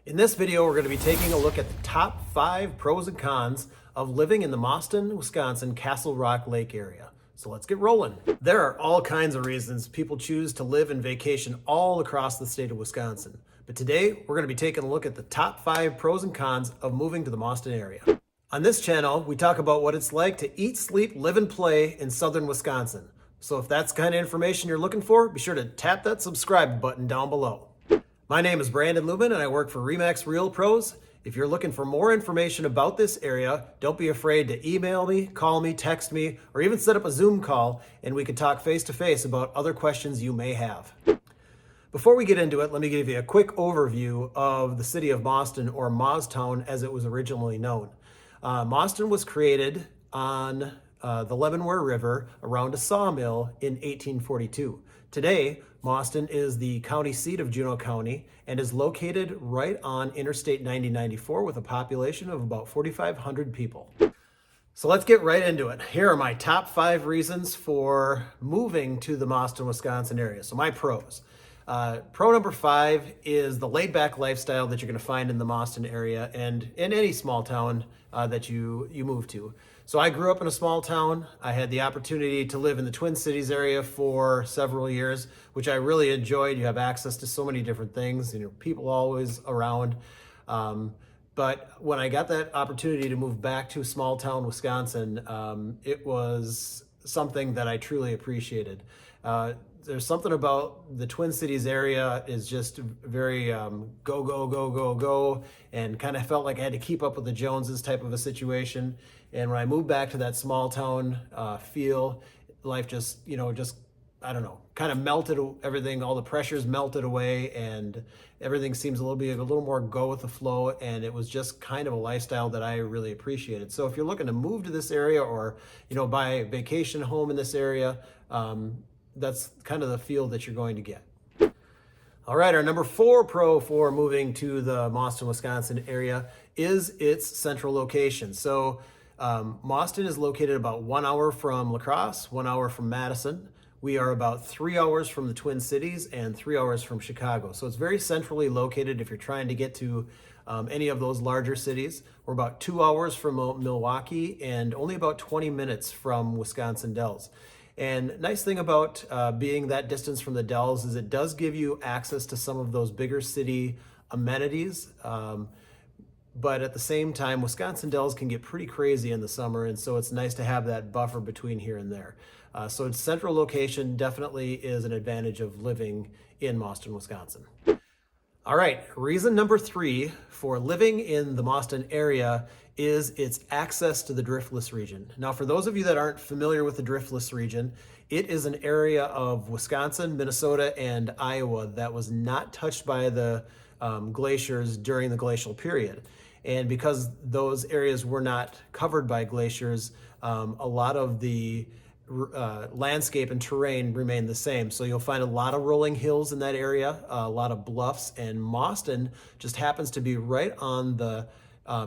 In this video, we're going to be taking a look at the top 5 pros and cons of living in the Mauston, Wisconsin, Castle Rock Lake area. So let's get rolling. There are all kinds of reasons people choose to live and vacation all across the state of Wisconsin. But today, we're going to be taking a look at the top 5 pros and cons of moving to the Mauston area. On this channel, we talk about what it's like to eat, sleep, live, and play in southern Wisconsin. So if that's the kind of information you're looking for, be sure to tap that subscribe button down below. My name is Brandon Luehman and I work for RE/MAX Real Pros. If you're looking for more information about this area, don't be afraid to email me, call me, text me, or even set up a Zoom call and we can talk face-to-face about other questions you may have. Before we get into it, let me give you a quick overview of the city of Mauston, or Mauston as it was originally known. Mauston was created on the Leavenworth River around a sawmill in 1842. Today, Mauston is the county seat of Juneau County and is located right on Interstate 9094 with a population of about 4,500 people. So let's get right into it. Here are my top 5 reasons for moving to the Mauston, Wisconsin area. So my pros. Pro number 5 is the laid-back lifestyle that you're going to find in the Mauston area and in any small town that you move to. So I grew up in a small town. I had the opportunity to live in the Twin Cities area for several years, which I really enjoyed. You have access to so many different things, people always around. But when I got that opportunity to move back to small town Wisconsin, it was something that I truly appreciated. There's something about the Twin Cities area is just very go, go, go, go, go, and kind of felt like I had to keep up with the Joneses type of a situation. And when I moved back to that small town feel, life just, I don't know, kind of melted everything, all the pressures melted away, and everything seems a little more go with the flow, and it was just kind of a lifestyle that I really appreciated. So if you're looking to move to this area or, buy a vacation home in this area, that's kind of the feel that you're going to get. All right, our number 4 pro for moving to the Mauston, Wisconsin area is its central location. So Mauston is located about 1 hour from La Crosse, 1 hour from Madison. We are about 3 hours from the Twin Cities and 3 hours from Chicago. So it's very centrally located if you're trying to get to any of those larger cities. We're about 2 hours from Milwaukee and only about 20 minutes from Wisconsin Dells. And nice thing about being that distance from the Dells is it does give you access to some of those bigger city amenities. But at the same time, Wisconsin Dells can get pretty crazy in the summer, and so it's nice to have that buffer between here and there. So its central location definitely is an advantage of living in Mauston, Wisconsin. All right, reason number 3 for living in the Mauston area is its access to the Driftless Region. Now, for those of you that aren't familiar with the Driftless Region, it is an area of Wisconsin, Minnesota, and Iowa that was not touched by the glaciers during the glacial period. And because those areas were not covered by glaciers, a lot of the landscape and terrain remain the same. So you'll find a lot of rolling hills in that area, a lot of bluffs, and Mauston just happens to be right on the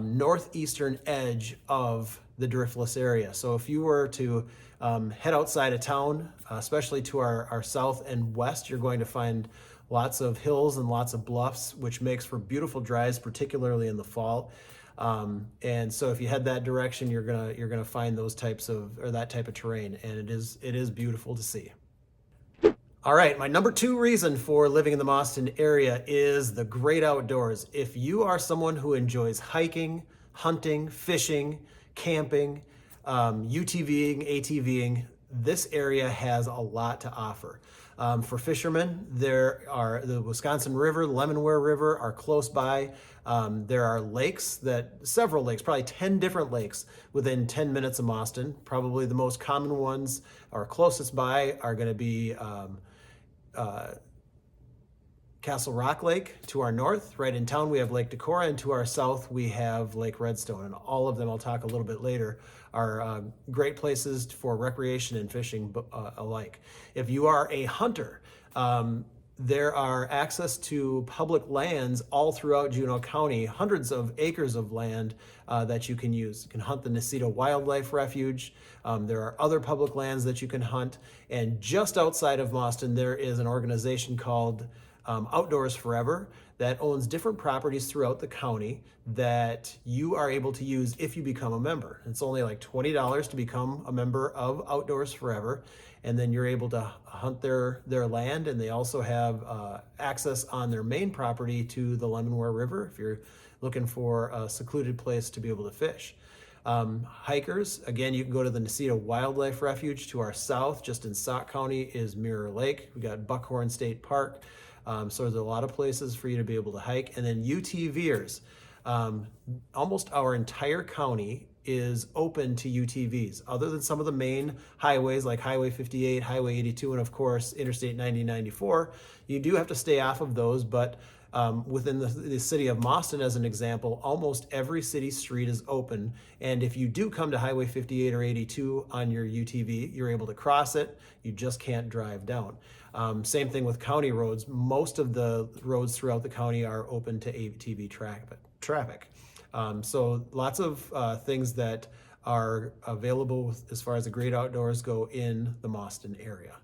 northeastern edge of the Driftless area. So if you were to head outside of town, especially to our south and west, you're going to find lots of hills and lots of bluffs, which makes for beautiful drives, particularly in the fall. And so if you head that direction, you're gonna find that type of terrain, and it is beautiful to see. All right, my number 2 reason for living in the Mauston area is the great outdoors. If you are someone who enjoys hiking, hunting, fishing, camping, UTVing, ATVing, this area has a lot to offer. For fishermen, there are the Wisconsin River, the Leavenworth River are close by. There are several lakes, probably 10 different lakes within 10 minutes of Mauston. Probably the most common ones or closest by are going to be Castle Rock Lake to our north. Right in town we have Lake Decorah, and to our south we have Lake Redstone, and all of them, I'll talk a little bit later, are great places for recreation and fishing alike. If you are a hunter, there are access to public lands all throughout Juneau County, hundreds of acres of land that you can use. You can hunt the Nisita Wildlife Refuge. There are other public lands that you can hunt. And just outside of Mauston, there is an organization called Outdoors Forever that owns different properties throughout the county that you are able to use if you become a member. It's only like $20 to become a member of Outdoors Forever, and then you're able to hunt their land, and they also have access on their main property to the Lemonweir River if you're looking for a secluded place to be able to fish. Hikers, again, you can go to the Nisita Wildlife Refuge. To our south, just in Sauk County, is Mirror Lake. We got Buckhorn State Park. So there's a lot of places for you to be able to hike. And then UTVers. Almost our entire county is open to UTVs, other than some of the main highways like Highway 58, Highway 82, and of course Interstate 90-94. You do have to stay off of those, but within the city of Mauston, as an example, almost every city street is open. And if you do come to Highway 58 or 82 on your UTV, you're able to cross it. You just can't drive down. Same thing with county roads. Most of the roads throughout the county are open to ATV traffic. So lots of things that are available as far as the great outdoors go in the Mauston area.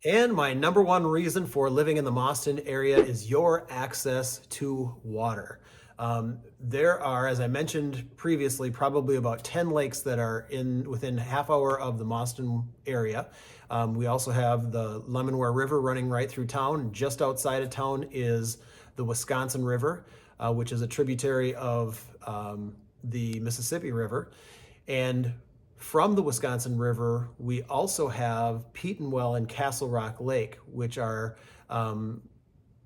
And my number one reason for living in the Mauston area is your access to water. There are, as I mentioned previously, probably about 10 lakes that are within half hour of the Mauston area. We also have the Lemonweir River running right through town. Just outside of town is the Wisconsin River, which is a tributary of the Mississippi River. And from the Wisconsin River, we also have Petenwell and Castle Rock Lake, which are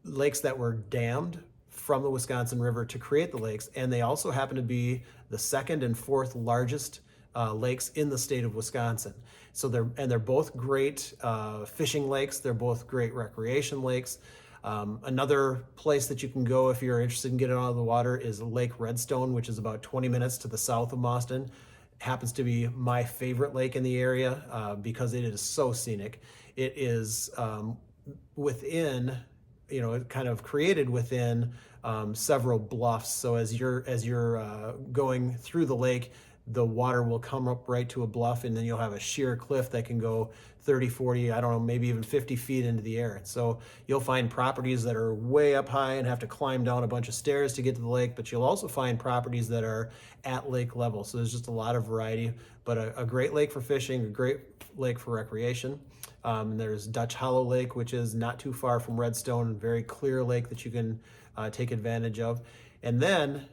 lakes that were dammed from the Wisconsin River to create the lakes. And they also happen to be the second and fourth largest lakes in the state of Wisconsin. So they're both great fishing lakes. They're both great recreation lakes. Another place that you can go if you're interested in getting out of the water is Lake Redstone, which is about 20 minutes to the south of Mauston. Happens to be my favorite lake in the area because it is so scenic. It is within, kind of created within several bluffs. So as you're going through the lake, the water will come up right to a bluff, and then you'll have a sheer cliff that can go 30, 40, I don't know, maybe even 50 feet into the air. So you'll find properties that are way up high and have to climb down a bunch of stairs to get to the lake, but you'll also find properties that are at lake level. So there's just a lot of variety, but a great lake for fishing, a great lake for recreation. There's Dutch Hollow Lake, which is not too far from Redstone, very clear lake that you can take advantage of. And then,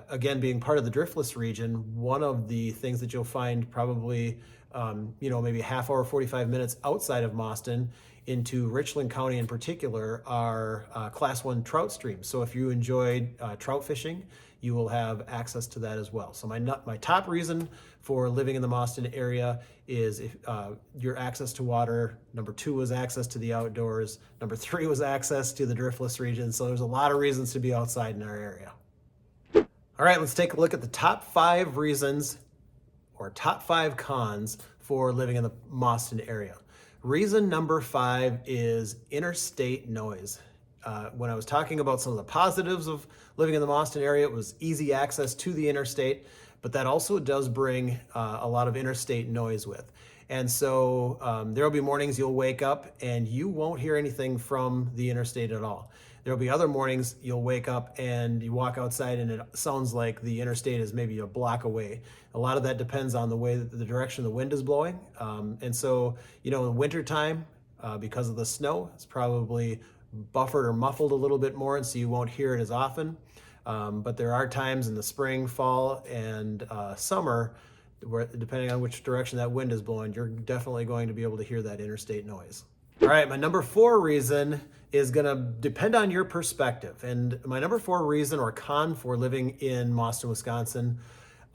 again, being part of the Driftless Region, one of the things that you'll find probably, maybe a half hour, 45 minutes outside of Mauston into Richland County in particular are Class 1 trout streams. So if you enjoy trout fishing, you will have access to that as well. So my top reason for living in the Mauston area is your access to water. Number 2 was access to the outdoors. Number 3 was access to the Driftless Region. So there's a lot of reasons to be outside in our area. All right, let's take a look at the top 5 reasons or top 5 cons for living in the Mauston area. Reason number 5 is interstate noise. When I was talking about some of the positives of living in the Mauston area, it was easy access to the interstate, but that also does bring a lot of interstate noise with. And so there will be mornings you'll wake up and you won't hear anything from the interstate at all. There'll be other mornings you'll wake up and you walk outside and it sounds like the interstate is maybe a block away. A lot of that depends on the direction the wind is blowing. And so, in wintertime, because of the snow, it's probably buffered or muffled a little bit more, and so you won't hear it as often. But there are times in the spring, fall, and summer where, depending on which direction that wind is blowing, you're definitely going to be able to hear that interstate noise. All right, my number 4 reason is going to depend on your perspective. And my number 4 reason or con for living in Mauston, Wisconsin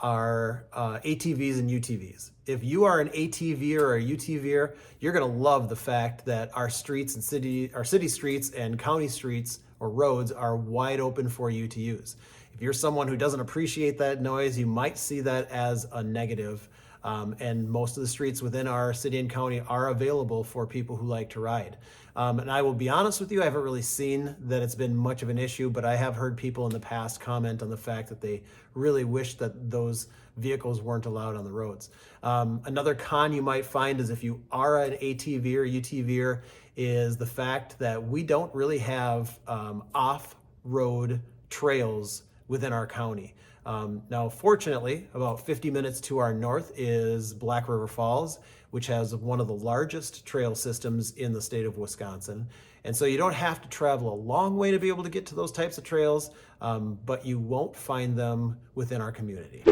are ATVs and UTVs. If you are an ATVer or a UTVer, you're going to love the fact that our streets and city streets and county streets or roads are wide open for you to use. If you're someone who doesn't appreciate that noise, you might see that as a negative. And most of the streets within our city and county are available for people who like to ride. And I will be honest with you, I haven't really seen that it's been much of an issue, but I have heard people in the past comment on the fact that they really wish that those vehicles weren't allowed on the roads. Another con you might find is if you are an ATV or UTVer is the fact that we don't really have off road trails within our county. Now, fortunately, about 50 minutes to our north is Black River Falls, which has one of the largest trail systems in the state of Wisconsin. And so you don't have to travel a long way to be able to get to those types of trails, but you won't find them within our community.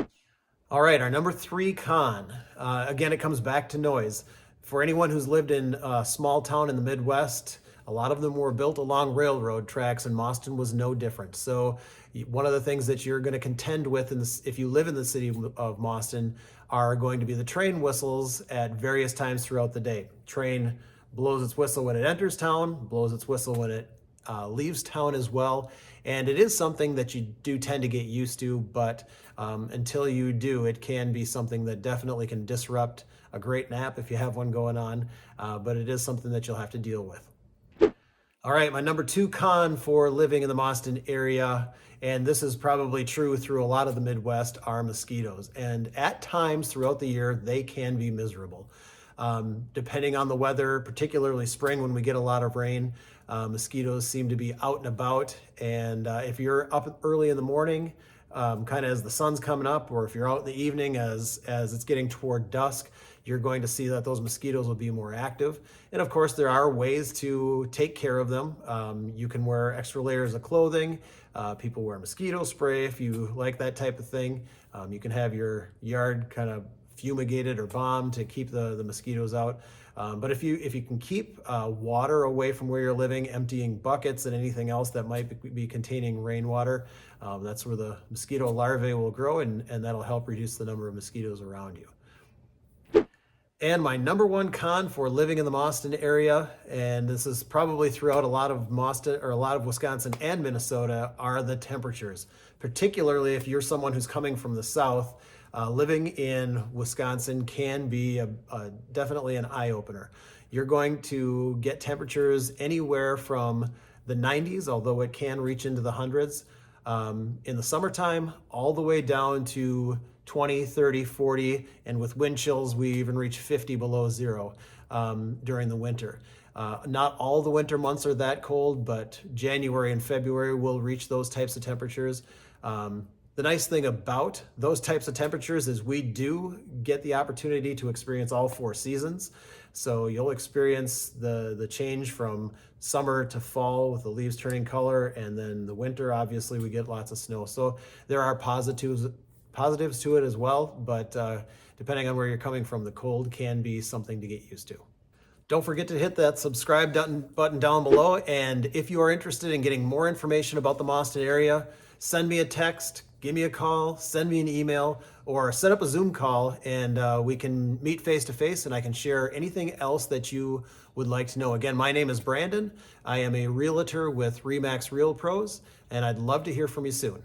All right, our number 3 con. Again, it comes back to noise. For anyone who's lived in a small town in the Midwest, a lot of them were built along railroad tracks, and Mauston was no different. So one of the things that you're going to contend with if you live in the city of Mauston are going to be the train whistles at various times throughout the day. Train blows its whistle when it enters town, blows its whistle when it leaves town as well. And it is something that you do tend to get used to, but until you do, it can be something that definitely can disrupt a great nap if you have one going on, but it is something that you'll have to deal with. All right, my number 2 con for living in the Mauston area, and this is probably true through a lot of the Midwest, are mosquitoes. And at times throughout the year, they can be miserable. Depending on the weather, particularly spring when we get a lot of rain, mosquitoes seem to be out and about. And if you're up early in the morning, kind of as the sun's coming up, or if you're out in the evening as it's getting toward dusk, you're going to see that those mosquitoes will be more active. And of course, there are ways to take care of them. You can wear extra layers of clothing. People wear mosquito spray if you like that type of thing. You can have your yard kind of fumigated or bombed to keep the mosquitoes out. But if you can keep water away from where you're living, emptying buckets and anything else that might be containing rainwater, that's where the mosquito larvae will grow, and that'll help reduce the number of mosquitoes around you. And my number 1 con for living in the Mauston area, and this is probably throughout a lot of Wisconsin and Minnesota, are the temperatures. Particularly if you're someone who's coming from the south, living in Wisconsin can be definitely an eye-opener. You're going to get temperatures anywhere from the 90s, although it can reach into the hundreds, in the summertime, all the way down to 20, 30, 40, and with wind chills, we even reach 50 below zero during the winter. Not all the winter months are that cold, but January and February will reach those types of temperatures. The nice thing about those types of temperatures is we do get the opportunity to experience all 4 seasons. So you'll experience the change from summer to fall with the leaves turning color, and then the winter, obviously, we get lots of snow. So there are positives to it as well, but depending on where you're coming from, the cold can be something to get used to. Don't forget to hit that subscribe button down below, and if you are interested in getting more information about the Mauston area, send me a text, give me a call, send me an email, or set up a Zoom call, and we can meet face-to-face, and I can share anything else that you would like to know. Again, my name is Brandon. I am a realtor with RE/MAX Real Pros, and I'd love to hear from you soon.